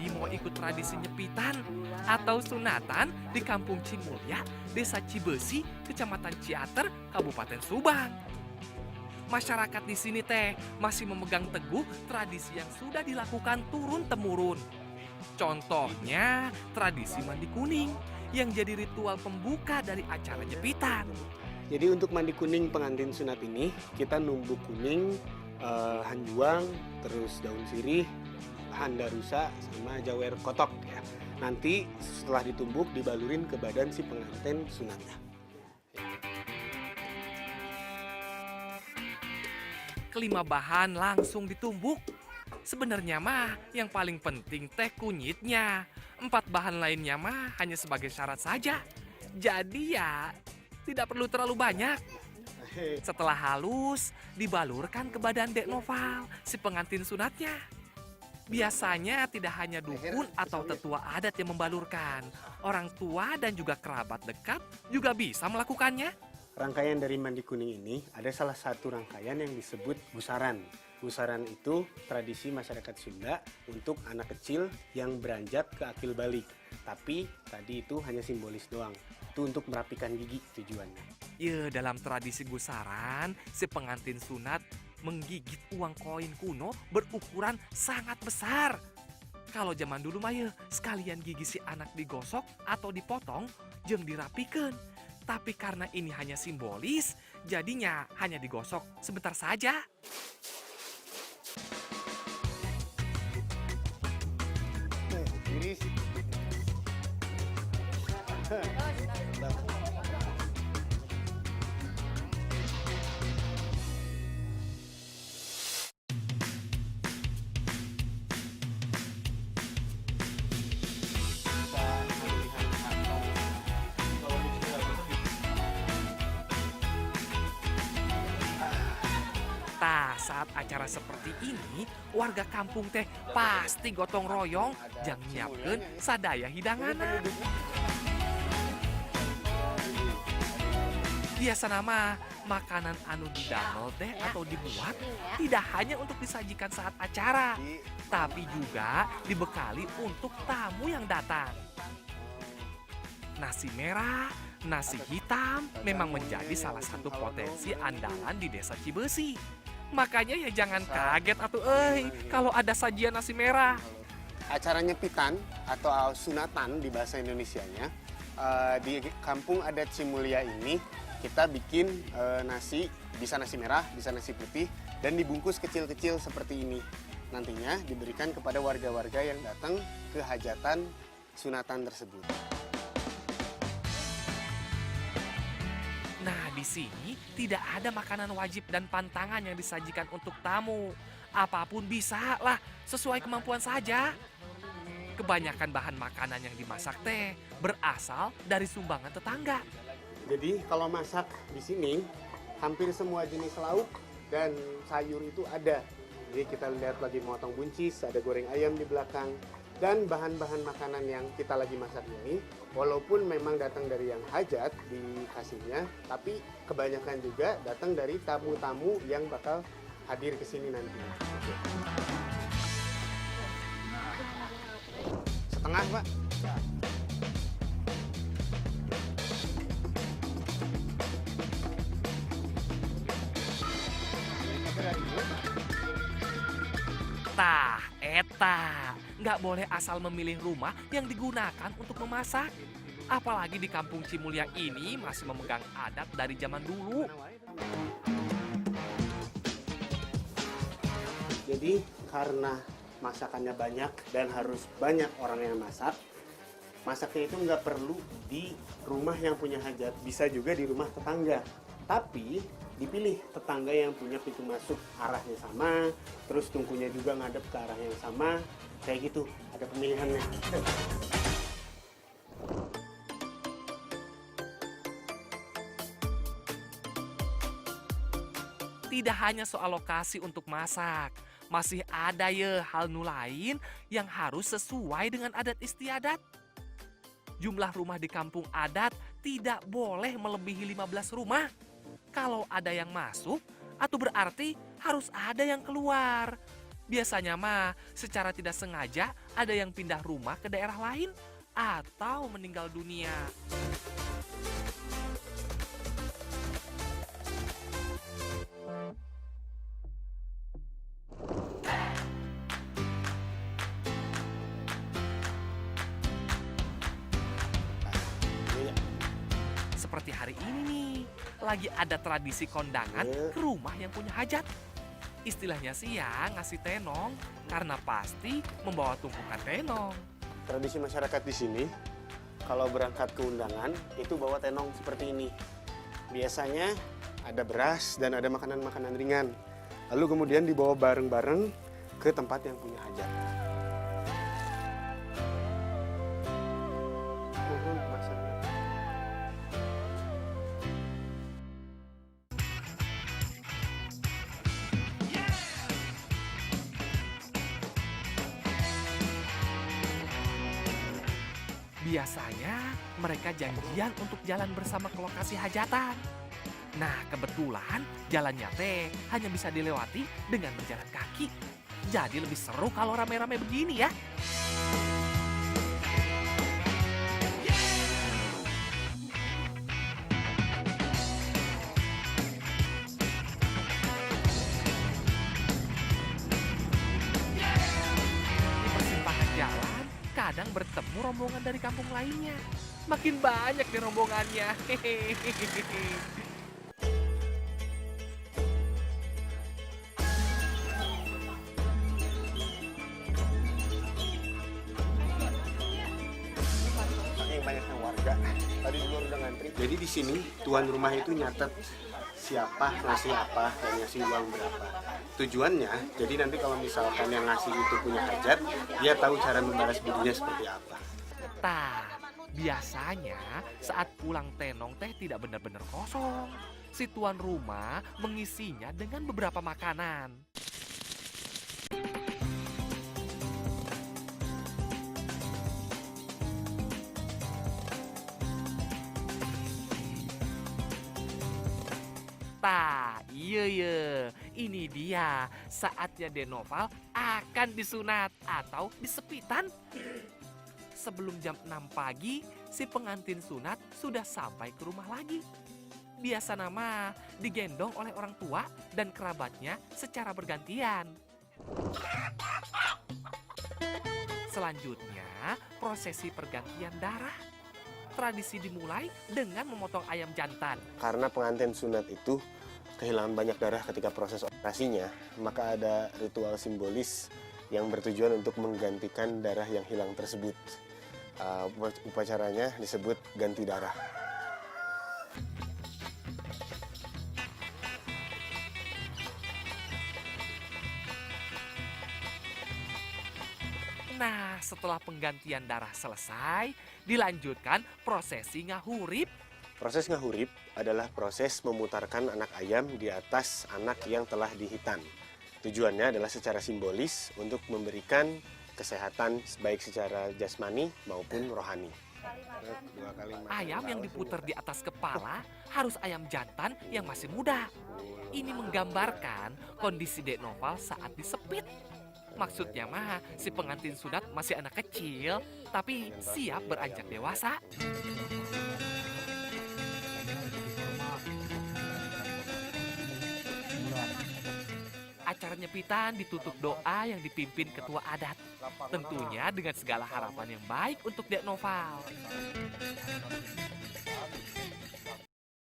Jadi mau ikut tradisi nyepitan atau sunatan di Kampung Cimulya, Desa Cibesi, Kecamatan Ciater, Kabupaten Subang. Masyarakat di sini teh masih memegang teguh tradisi yang sudah dilakukan turun-temurun. Contohnya tradisi mandi kuning yang jadi ritual pembuka dari acara nyepitan. Jadi untuk mandi kuning pengantin sunat ini, kita numbuk kuning, hanjuang, terus daun sirih, handarusa, sama jawer kotok ya. Nanti setelah ditumbuk dibalurin ke badan si pengantin sunatnya. Kelima bahan langsung ditumbuk. Sebenarnya mah yang paling penting teh kunyitnya. 4 bahan lainnya mah hanya sebagai syarat saja. Jadi ya tidak perlu terlalu banyak. Setelah halus, dibalurkan ke badan Dek Noval, si pengantin sunatnya. Biasanya tidak hanya dukun atau tetua adat yang membalurkan. Orang tua dan juga kerabat dekat juga bisa melakukannya. Rangkaian dari mandi kuning ini ada salah satu rangkaian yang disebut gusaran. Gusaran itu tradisi masyarakat Sunda untuk anak kecil yang beranjak ke akil balik. Tapi tadi itu hanya simbolis doang. Itu untuk merapikan gigi tujuannya. Ya, dalam tradisi gusaran, si pengantin sunat menggigit uang koin kuno berukuran sangat besar. Kalau zaman dulu mah ya, sekalian gigi si anak digosok atau dipotong, jeung dirapikan. Tapi karena ini hanya simbolis, jadinya hanya digosok sebentar saja. Iris. Tah, saat acara seperti ini, warga kampung teh pasti gotong royong jang nyiapkeun sadaya hidanganan. Biasa nama makanan anu didamel teh atau dibuat tidak hanya untuk disajikan saat acara, tapi juga dibekali untuk tamu yang datang. Nasi merah, nasi hitam memang menjadi salah satu potensi andalan di Desa Cibesi. Makanya ya jangan kaget atuh kalau ada sajian nasi merah. Acara nyepitan atau sunatan di bahasa Indonesianya di kampung adat Cimulya ini kita bikin nasi, bisa nasi merah, bisa nasi putih, dan dibungkus kecil-kecil seperti ini. Nantinya diberikan kepada warga-warga yang datang ke hajatan sunatan tersebut. Nah, di sini tidak ada makanan wajib dan pantangan yang disajikan untuk tamu. Apapun bisa lah, sesuai kemampuan saja. Kebanyakan bahan makanan yang dimasak teh berasal dari sumbangan tetangga. Jadi kalau masak di sini hampir semua jenis lauk dan sayur itu ada. Jadi kita lihat lagi motong buncis, ada goreng ayam di belakang. Dan bahan-bahan makanan yang kita lagi masak ini, walaupun memang datang dari yang hajat dikasihnya, tapi kebanyakan juga datang dari tamu-tamu yang bakal hadir ke sini nanti. Setengah, Pak. Tah, eta, nggak boleh asal memilih rumah yang digunakan untuk memasak. Apalagi di kampung Cimulya ini masih memegang adat dari zaman dulu. Jadi karena masakannya banyak dan harus banyak orang yang masak, masaknya itu nggak perlu di rumah yang punya hajat, bisa juga di rumah tetangga. Tapi dipilih tetangga yang punya pintu masuk arahnya sama, terus tungkunya juga ngadep ke arah yang sama, kayak gitu, ada pemilihannya. Tidak hanya soal lokasi untuk masak, masih ada ya hal nu lain yang harus sesuai dengan adat istiadat. Jumlah rumah di kampung adat tidak boleh melebihi 15 rumah. Kalau ada yang masuk, atau berarti harus ada yang keluar. Biasanya mah secara tidak sengaja ada yang pindah rumah ke daerah lain atau meninggal dunia. Ini ya. Seperti hari ini nih, lagi ada tradisi kondangan ke rumah yang punya hajat. Istilahnya sih ya ngasih tenong, karena pasti membawa tumpukan tenong. Tradisi masyarakat di sini, kalau berangkat ke undangan, itu bawa tenong seperti ini. Biasanya ada beras dan ada makanan-makanan ringan. Lalu kemudian dibawa bareng-bareng ke tempat yang punya hajat. Masaknya. Biasanya mereka janjian untuk jalan bersama ke lokasi hajatan. Nah, kebetulan jalannya teh hanya bisa dilewati dengan berjalan kaki. Jadi lebih seru kalau rame-rame begini ya. Di persimpangan jalan, kadang bertemu rombongan dari kampung lainnya. Makin banyak nih rombongannya. Hehehe. Saking banyaknya warga, tadi di luar udah ngantri. Jadi di sini tuan rumah itu nyatet siapa ngasih apa dan ngasih uang berapa. Tujuannya, jadi nanti kalau misalkan yang ngasih itu punya hajat, dia tahu cara membalas budinya seperti apa. Nah, biasanya saat pulang tenong teh tidak benar-benar kosong. Si tuan rumah mengisinya dengan beberapa makanan. Tah, iya, ini dia saatnya Denoval akan disunat atau disepitan. Sebelum jam 6 pagi, si pengantin sunat sudah sampai ke rumah lagi. Biasa nama digendong oleh orang tua dan kerabatnya secara bergantian. Selanjutnya, prosesi pergantian darah. Tradisi dimulai dengan memotong ayam jantan. Karena pengantin sunat itu kehilangan banyak darah ketika proses operasinya, maka ada ritual simbolis yang bertujuan untuk menggantikan darah yang hilang tersebut. Upacaranya disebut ganti darah. Nah, setelah penggantian darah selesai, dilanjutkan prosesi ngahurip. Proses ngahurip adalah proses memutarkan anak ayam di atas anak yang telah dihitan. Tujuannya adalah secara simbolis untuk memberikan kesehatan baik secara jasmani maupun rohani. Ayam yang diputar di atas kepala harus ayam jantan yang masih muda. Ini menggambarkan kondisi Denoval saat disepit. Maksudnya mah si pengantin sunat masih anak kecil, tapi siap beranjak dewasa. Acara nyepitan ditutup doa yang dipimpin ketua adat. Tentunya dengan segala harapan yang baik untuk Dek Noval.